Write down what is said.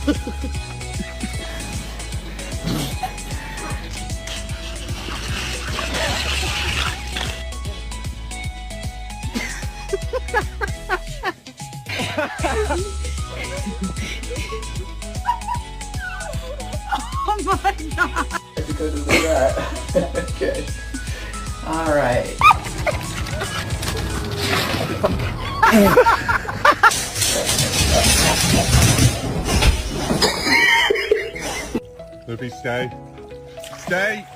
Oh my god! Because of that. Okay. Alright. Libby, stay. Stay!